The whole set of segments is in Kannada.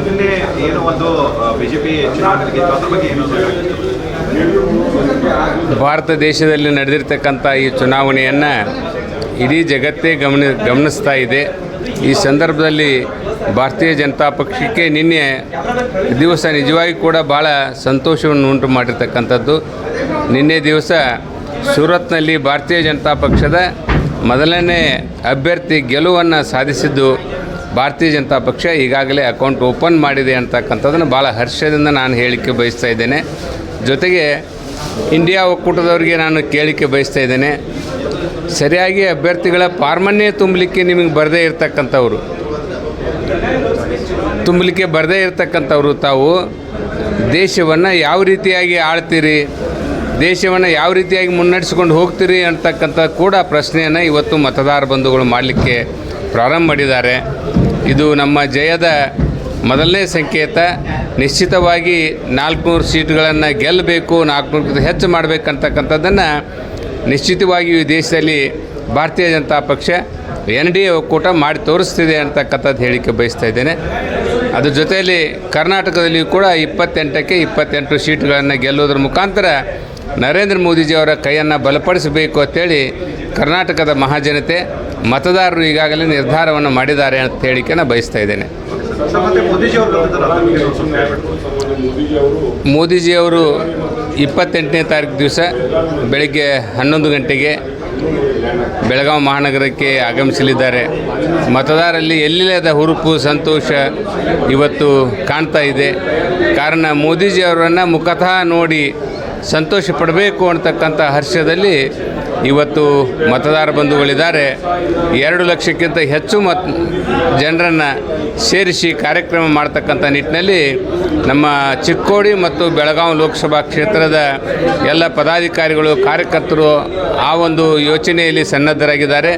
ನಿನ್ನೆ ಏನೋ ಒಂದು ಬಿಜೆಪಿ ಚುನಾವಣೆ ಗೆದ್ದು ಅದ್ರ ಬಗ್ಗೆ ಏನು ಭಾರತ ದೇಶದಲ್ಲಿ ನಡೆದಿರ್ತಕ್ಕಂಥ ಈ ಚುನಾವಣೆಯನ್ನು ಇಡೀ ಜಗತ್ತೇ ಗಮನಿಸ್ತಾ ಇದೆ. ಈ ಸಂದರ್ಭದಲ್ಲಿ ಭಾರತೀಯ ಜನತಾ ಪಕ್ಷಕ್ಕೆ ನಿನ್ನೆ ದಿವಸ ನಿಜವಾಗಿ ಕೂಡ ಭಾಳ ಸಂತೋಷವನ್ನು ಉಂಟು ಮಾಡಿರ್ತಕ್ಕಂಥದ್ದು. ನಿನ್ನೆ ದಿವಸ ಸೂರತ್ನಲ್ಲಿ ಭಾರತೀಯ ಜನತಾ ಪಕ್ಷದ ಮೊದಲನೇ ಅಭ್ಯರ್ಥಿ ಗೆಲುವನ್ನು ಸಾಧಿಸಿದ್ದು ಭಾರತೀಯ ಜನತಾ ಪಕ್ಷ ಈಗಾಗಲೇ ಅಕೌಂಟ್ ಓಪನ್ ಮಾಡಿದೆ ಅಂತಕ್ಕಂಥದ್ದನ್ನು ಭಾಳ ಹರ್ಷದಿಂದ ನಾನು ಹೇಳಿಕೆ ಬಯಸ್ತಾ ಇದ್ದೇನೆ. ಜೊತೆಗೆ ಇಂಡಿಯಾ ಒಕ್ಕೂಟದವರಿಗೆ ನಾನು ಕೇಳಿಕೆ ಬಯಸ್ತಾ ಇದ್ದೇನೆ, ಸರಿಯಾಗಿ ಅಭ್ಯರ್ಥಿಗಳ ಫಾರ್ಮನ್ನೇ ತುಂಬಲಿಕ್ಕೆ ನಿಮಗೆ ಬರದೇ ಇರತಕ್ಕಂಥವ್ರು ತಾವು ದೇಶವನ್ನು ಯಾವ ರೀತಿಯಾಗಿ ಆಳ್ತೀರಿ, ದೇಶವನ್ನು ಯಾವ ರೀತಿಯಾಗಿ ಮುನ್ನಡೆಸ್ಕೊಂಡು ಹೋಗ್ತೀರಿ ಅಂತಕ್ಕಂಥ ಕೂಡ ಪ್ರಶ್ನೆಯನ್ನು ಇವತ್ತು ಮತದಾರ ಬಂಧುಗಳು ಮಾಡಲಿಕ್ಕೆ ಪ್ರಾರಂಭ ಮಾಡಿದ್ದಾರೆ. ಇದು ನಮ್ಮ ಜಯದ ಮೊದಲನೇ ಸಂಕೇತ. ನಿಶ್ಚಿತವಾಗಿ 400 ಸೀಟುಗಳನ್ನು ಗೆಲ್ಲಬೇಕು, 400ಕ್ಕಿಂತ ಹೆಚ್ಚು ಮಾಡಬೇಕಂತಕ್ಕಂಥದ್ದನ್ನು ನಿಶ್ಚಿತವಾಗಿ ಈ ದೇಶದಲ್ಲಿ ಭಾರತೀಯ ಜನತಾ ಪಕ್ಷ NDA ಒಕ್ಕೂಟ ಮಾಡಿ ತೋರಿಸ್ತಿದೆ ಅಂತಕ್ಕಂಥದ್ದು ಹೇಳಿಕೆ ಬಯಸ್ತಾ ಇದ್ದೇನೆ. ಅದ್ರ ಜೊತೆಯಲ್ಲಿ ಕರ್ನಾಟಕದಲ್ಲಿಯೂ ಕೂಡ 28ಕ್ಕೆ 28 ಸೀಟುಗಳನ್ನು ಗೆಲ್ಲುವುದರ ಮುಖಾಂತರ ನರೇಂದ್ರ ಮೋದಿಜಿಯವರ ಕೈಯನ್ನು ಬಲಪಡಿಸಬೇಕು ಅಂತೇಳಿ ಕರ್ನಾಟಕದ ಮಹಾಜನತೆ ಮತದಾರರು ಈಗಾಗಲೇ ನಿರ್ಧಾರವನ್ನು ಮಾಡಿದ್ದಾರೆ ಅಂತ ಹೇಳಿಕೆ ನಾನು ಬಯಸ್ತಾ ಇದ್ದೇನೆ. ಮೋದಿಜಿಯವರು 28ನೇ ತಾರೀಕು ದಿವಸ ಬೆಳಗ್ಗೆ 11 ಗಂಟೆಗೆ ಬೆಳಗಾವಿ ಮಹಾನಗರಕ್ಕೆ ಆಗಮಿಸಲಿದ್ದಾರೆ. ಮತದಾರರಲ್ಲಿ ಎಲ್ಲಿಲ್ಲದ ಹುರುಪು ಸಂತೋಷ ಇವತ್ತು ಕಾಣ್ತಾ ಇದೆ. ಕಾರಣ ಮೋದಿಜಿಯವರನ್ನು ಮುಖತಃ ನೋಡಿ ಸಂತೋಷ ಪಡಬೇಕು ಅಂತಕ್ಕಂಥ ಹರ್ಷದಲ್ಲಿ ಇವತ್ತು ಮತದಾರ ಬಂಧುಗಳಿದ್ದಾರೆ. 2 ಲಕ್ಷಕ್ಕಿಂತ ಹೆಚ್ಚು ಜನರನ್ನು ಸೇರಿಸಿ ಕಾರ್ಯಕ್ರಮ ಮಾಡ್ತಕ್ಕಂಥ ನಿಟ್ಟಿನಲ್ಲಿ ನಮ್ಮ ಚಿಕ್ಕೋಡಿ ಮತ್ತು ಬೆಳಗಾವಿ ಲೋಕಸಭಾ ಕ್ಷೇತ್ರದ ಎಲ್ಲ ಪದಾಧಿಕಾರಿಗಳು ಕಾರ್ಯಕರ್ತರು ಆ ಒಂದು ಯೋಚನೆಯಲ್ಲಿ ಸನ್ನದ್ಧರಾಗಿದ್ದಾರೆ.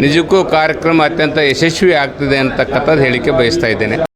ನಿಜಕ್ಕೂ ಕಾರ್ಯಕ್ರಮ ಅತ್ಯಂತ ಯಶಸ್ವಿ ಆಗ್ತಿದೆ ಅಂತಕ್ಕಂಥದ್ದು ಹೇಳಿಕೆ ಬಯಸ್ತಾ ಇದ್ದೇನೆ.